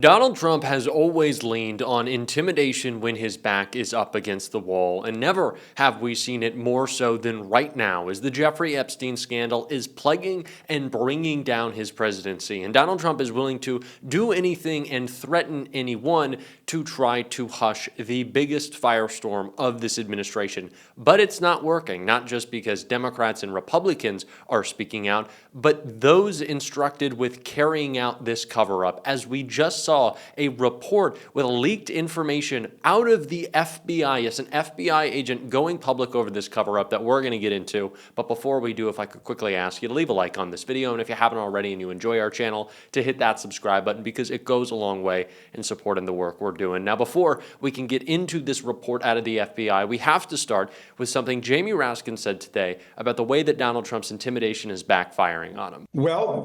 Donald Trump has always leaned on intimidation when his back is up against the wall, and never have we seen it more so than right now as the Jeffrey Epstein scandal is plaguing and bringing down his presidency. And Donald Trump is willing to do anything and threaten anyone to try to hush the biggest firestorm of this administration. But it's not working, not just because Democrats and Republicans are speaking out, but those instructed with carrying out this cover-up, as we just saw a report with leaked information out of the FBI. Yes, an FBI agent going public over this cover-up that we're going to get into. But before we do, if I could quickly ask you to leave a like on this video, and if you haven't already and you enjoy our channel, to hit that subscribe button because it goes a long way in supporting the work we're doing. Now, before we can get into this report out of the FBI, we have to start with something Jamie Raskin said today about the way that Donald Trump's intimidation is backfiring on him. Well,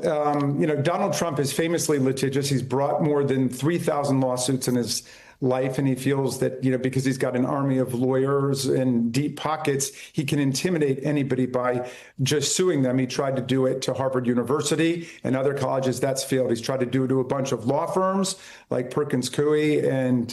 Donald Trump is famously litigious. He's brought more than 3,000 lawsuits in his life, and he feels that, because he's got an army of lawyers and deep pockets, he can intimidate anybody by just suing them. He tried to do it to Harvard University and other colleges. That's failed. He's tried to do it to a bunch of law firms like Perkins Coie and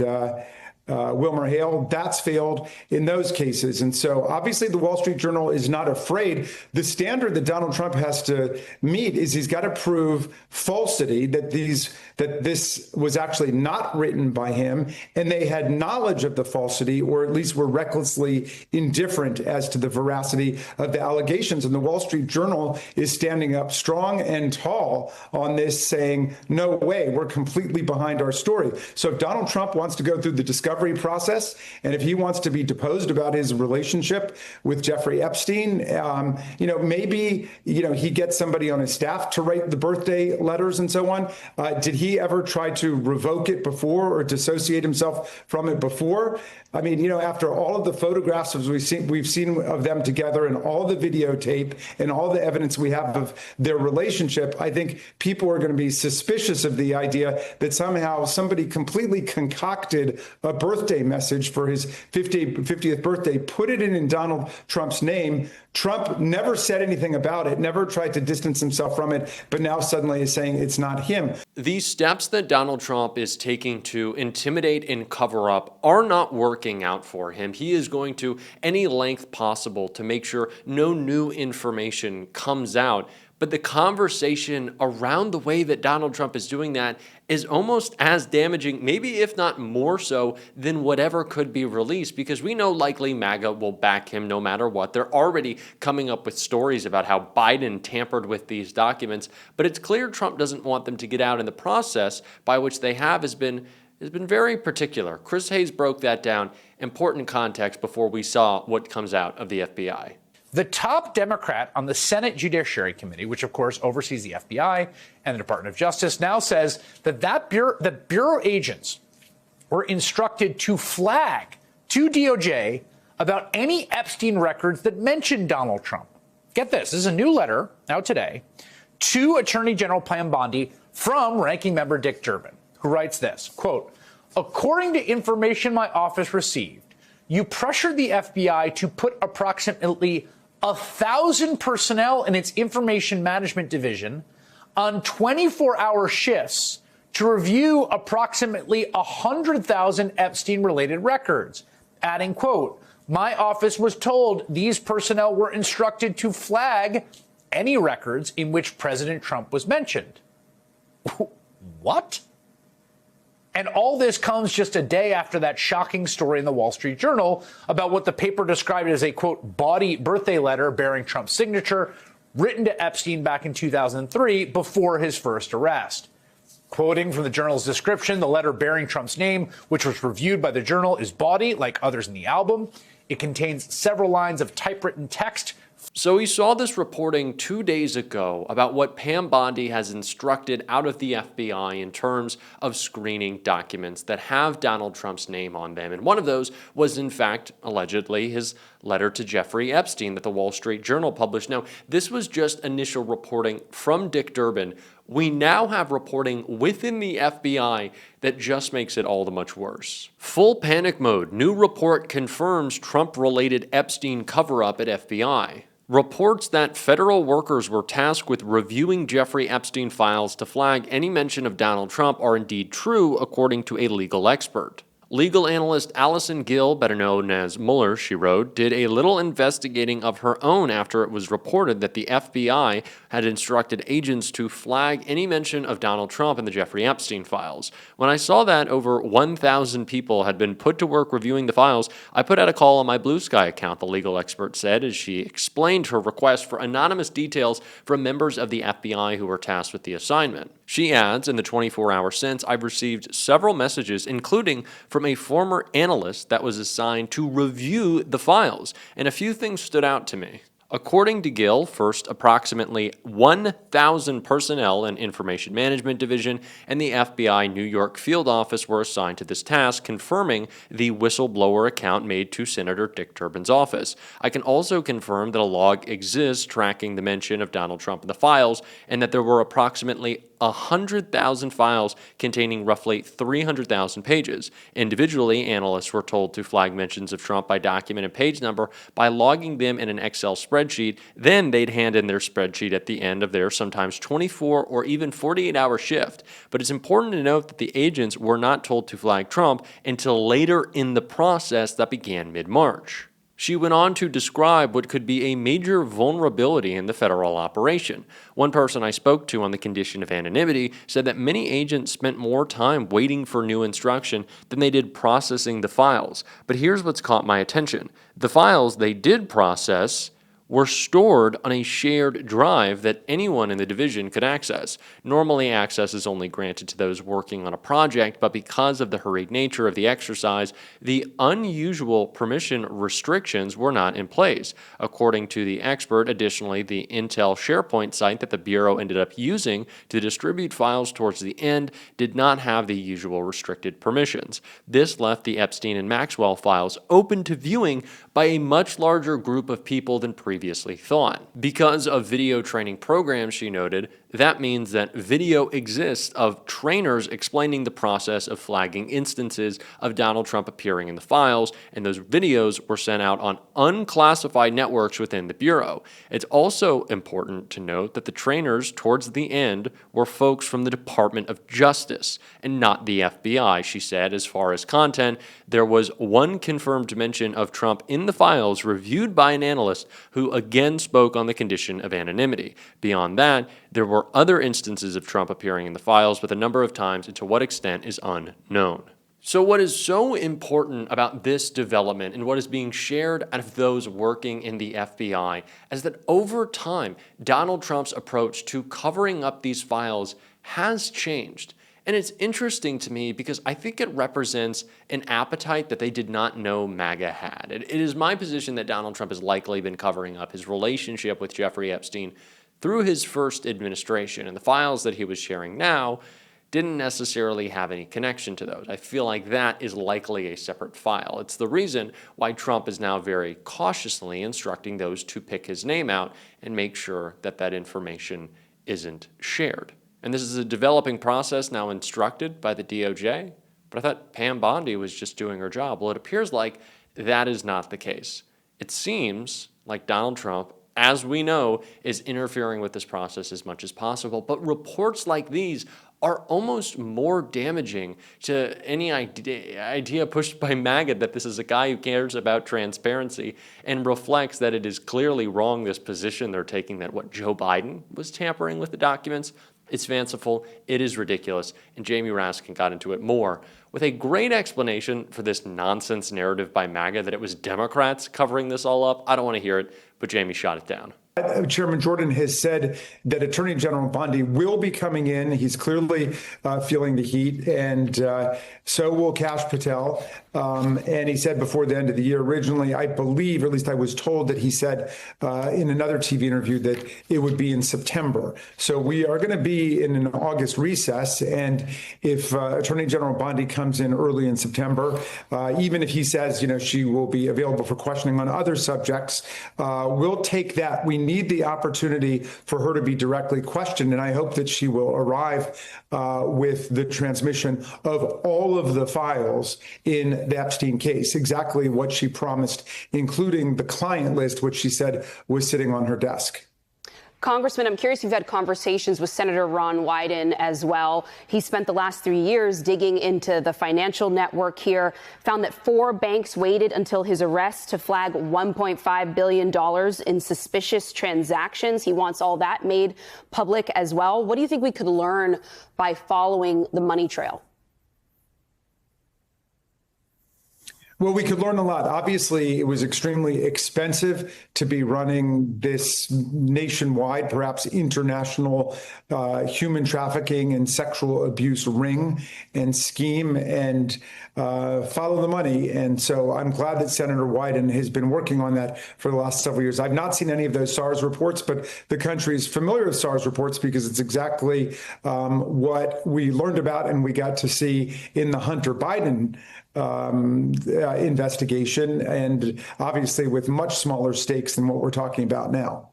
Wilmer Hale. That's failed in those cases. And so obviously the Wall Street Journal is not afraid. The standard that Donald Trump has to meet is he's got to prove falsity, that this was actually not written by him, and they had knowledge of the falsity, or at least were recklessly indifferent as to the veracity of the allegations. And the Wall Street Journal is standing up strong and tall on this, saying, no way, we're completely behind our story. So if Donald Trump wants to go through the discovery process, and if he wants to be deposed about his relationship with Jeffrey Epstein, maybe he gets somebody on his staff to write the birthday letters and so on. Did he ever try to revoke it before or dissociate himself from it before? I mean, after all of the photographs we've seen of them together, and all the videotape and all the evidence we have of their relationship, I think people are going to be suspicious of the idea that somehow somebody completely concocted a birthday message for his 50th birthday, put it in Donald Trump's name. Trump never said anything about it, never tried to distance himself from it, but now suddenly is saying it's not him. These steps that Donald Trump is taking to intimidate and cover up are not working out for him. He is going to any length possible to make sure no new information comes out. But the conversation around the way that Donald Trump is doing that is almost as damaging, maybe if not more so, than whatever could be released, because we know likely MAGA will back him no matter what. They're already coming up with stories about how Biden tampered with these documents, but it's clear Trump doesn't want them to get out, in the process by which they have has been very particular. Chris Hayes broke that down. Important context before we saw what comes out of the FBI. The top Democrat on the Senate Judiciary Committee, which of course oversees the FBI and the Department of Justice, now says that the Bureau agents were instructed to flag to DOJ about any Epstein records that mention Donald Trump. Get this is a new letter out today to Attorney General Pam Bondi from Ranking Member Dick Durbin, who writes this, quote, according to information my office received, you pressured the FBI to put approximately 1,000 personnel in its information management division on 24-hour shifts to review approximately 100,000 Epstein-related records, adding, quote, my office was told these personnel were instructed to flag any records in which President Trump was mentioned. What? And all this comes just a day after that shocking story in the Wall Street Journal about what the paper described as a, quote, bawdy birthday letter bearing Trump's signature written to Epstein back in 2003 before his first arrest. Quoting from the Journal's description, the letter bearing Trump's name, which was reviewed by the Journal, is bawdy, like others in the album. It contains several lines of typewritten text. So we saw this reporting 2 days ago about what Pam Bondi has instructed out of the FBI in terms of screening documents that have Donald Trump's name on them. And one of those was, in fact, allegedly his letter to Jeffrey Epstein that the Wall Street Journal published. Now, this was just initial reporting from Dick Durbin. We now have reporting within the FBI that just makes it all the much worse. Full panic mode. New report confirms Trump-related Epstein cover-up at FBI. Reports that federal workers were tasked with reviewing Jeffrey Epstein files to flag any mention of Donald Trump are indeed true, according to a legal expert. Legal analyst Allison Gill, better known as Mueller, she wrote, did a little investigating of her own after it was reported that the FBI had instructed agents to flag any mention of Donald Trump in the Jeffrey Epstein files. When I saw that over 1,000 people had been put to work reviewing the files, I put out a call on my Blue Sky account, the legal expert said, as she explained her request for anonymous details from members of the FBI who were tasked with the assignment. She adds, in the 24 hours since, I've received several messages, including from a former analyst that was assigned to review the files, and a few things stood out to me. According to Gill, first, approximately 1,000 personnel in Information Management Division and the FBI New York field office were assigned to this task, confirming the whistleblower account made to Senator Dick Durbin's office. I can also confirm that a log exists tracking the mention of Donald Trump in the files, and that there were approximately 100,000 files containing roughly 300,000 pages. Individually, analysts were told to flag mentions of Trump by document and page number by logging them in an Excel spreadsheet. Then they'd hand in their spreadsheet at the end of their sometimes 24 or even 48-hour shift. But it's important to note that the agents were not told to flag Trump until later in the process that began mid-March. She went on to describe what could be a major vulnerability in the federal operation. One person I spoke to on the condition of anonymity said that many agents spent more time waiting for new instruction than they did processing the files. But here's what's caught my attention. The files they did process were stored on a shared drive that anyone in the division could access. Normally, access is only granted to those working on a project, but because of the hurried nature of the exercise, the unusual permission restrictions were not in place. According to the expert, additionally, the Intel SharePoint site that the Bureau ended up using to distribute files towards the end did not have the usual restricted permissions. This left the Epstein and Maxwell files open to viewing by a much larger group of people than previously thought. Because of video training programs, she noted, that means that video exists of trainers explaining the process of flagging instances of Donald Trump appearing in the files, and those videos were sent out on unclassified networks within the Bureau. It's also important to note that the trainers towards the end were folks from the Department of Justice and not the FBI, she said. As far as content, there was one confirmed mention of Trump in the files reviewed by an analyst who again spoke on the condition of anonymity. Beyond that, there were other instances of Trump appearing in the files, but the number of times and to what extent is unknown. So what is so important about this development and what is being shared out of those working in the FBI is that over time, Donald Trump's approach to covering up these files has changed. And it's interesting to me because I think it represents an appetite that they did not know MAGA had. It is my position that Donald Trump has likely been covering up his relationship with Jeffrey Epstein through his first administration, and the files that he was sharing now didn't necessarily have any connection to those. I feel like that is likely a separate file. It's the reason why Trump is now very cautiously instructing those to pick his name out and make sure that that information isn't shared. And this is a developing process now instructed by the DOJ, but I thought Pam Bondi was just doing her job. Well, it appears like that is not the case. It seems like Donald Trump, as we know, is interfering with this process as much as possible. But reports like these are almost more damaging to any idea pushed by MAGA that this is a guy who cares about transparency and reflects that it is clearly wrong, this position they're taking that Joe Biden was tampering with the documents. It's fanciful, it is ridiculous, and Jamie Raskin got into it more with a great explanation for this nonsense narrative by MAGA that it was Democrats covering this all up. I don't want to hear it, but Jamie shot it down. Chairman Jordan has said that Attorney General Bondi will be coming in. He's clearly feeling the heat, and so will Kash Patel. And he said before the end of the year, originally, I believe, or at least I was told that he said in another TV interview that it would be in September. So we are going to be in an August recess. And if Attorney General Bondi comes in early in September, even if he says, she will be available for questioning on other subjects, we'll take that. We need the opportunity for her to be directly questioned, and I hope that she will arrive with the transmission of all of the files in the Epstein case, exactly what she promised, including the client list, which she said was sitting on her desk. Congressman, I'm curious if you've had conversations with Senator Ron Wyden as well. He spent the last 3 years digging into the financial network here, found that 4 banks waited until his arrest to flag $1.5 billion in suspicious transactions. He wants all that made public as well. What do you think we could learn by following the money trail? Well, we could learn a lot. Obviously, it was extremely expensive to be running this nationwide, perhaps international human trafficking and sexual abuse ring and scheme and follow the money. And so I'm glad that Senator Wyden has been working on that for the last several years. I've not seen any of those SARS reports, but the country is familiar with SARS reports because it's exactly what we learned about and we got to see in the Hunter Biden investigation, and obviously with much smaller stakes than what we're talking about now.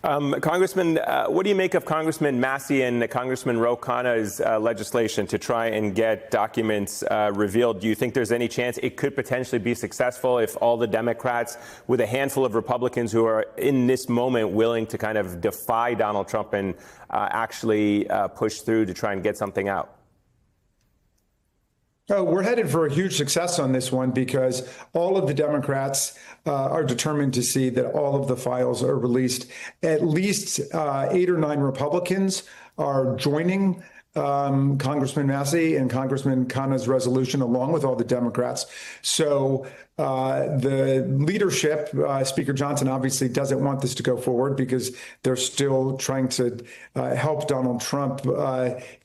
Congressman, what do you make of Congressman Massey and Congressman Ro Khanna's legislation to try and get documents revealed? Do you think there's any chance it could potentially be successful if all the Democrats, with a handful of Republicans who are in this moment willing to kind of defy Donald Trump and actually push through to try and get something out? Oh, we're headed for a huge success on this one because all of the Democrats are determined to see that all of the files are released. At least 8 or 9 Republicans are joining Congressman Massey and Congressman Khanna's resolution, along with all the Democrats. So the leadership, Speaker Johnson obviously doesn't want this to go forward because they're still trying to help Donald Trump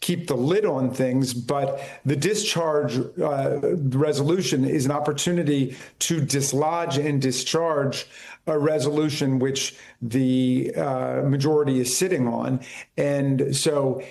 keep the lid on things. But the discharge resolution is an opportunity to dislodge and discharge a resolution which the majority is sitting on. And so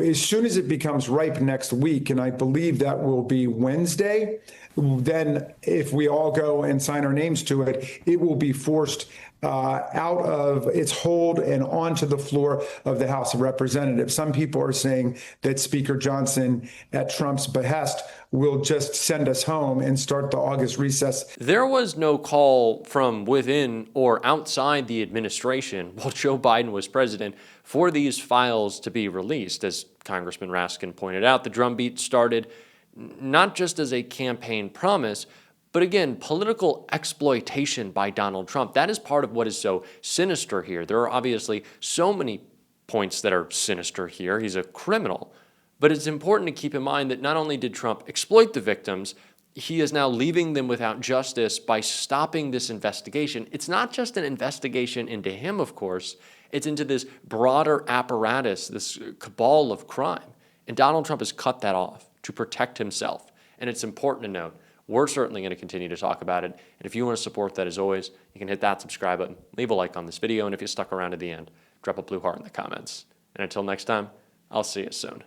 as soon as it becomes ripe next week, and I believe that will be Wednesday, then if we all go and sign our names to it, it will be forced out of its hold and onto the floor of the House of Representatives. Some people are saying that Speaker Johnson, at Trump's behest, will just send us home and start the August recess. There was no call from within or outside the administration while Joe Biden was president for these files to be released. As Congressman Raskin pointed out, the drumbeat started not just as a campaign promise, but again, political exploitation by Donald Trump. That is part of what is so sinister here. There are obviously so many points that are sinister here. He's a criminal. But it's important to keep in mind that not only did Trump exploit the victims, he is now leaving them without justice by stopping this investigation. It's not just an investigation into him, of course. It's into this broader apparatus, this cabal of crime. And Donald Trump has cut that off to protect himself. And it's important to note, we're certainly going to continue to talk about it. And if you want to support that, as always, you can hit that subscribe button, leave a like on this video, and if you stuck around to the end, drop a blue heart in the comments. And until next time, I'll see you soon.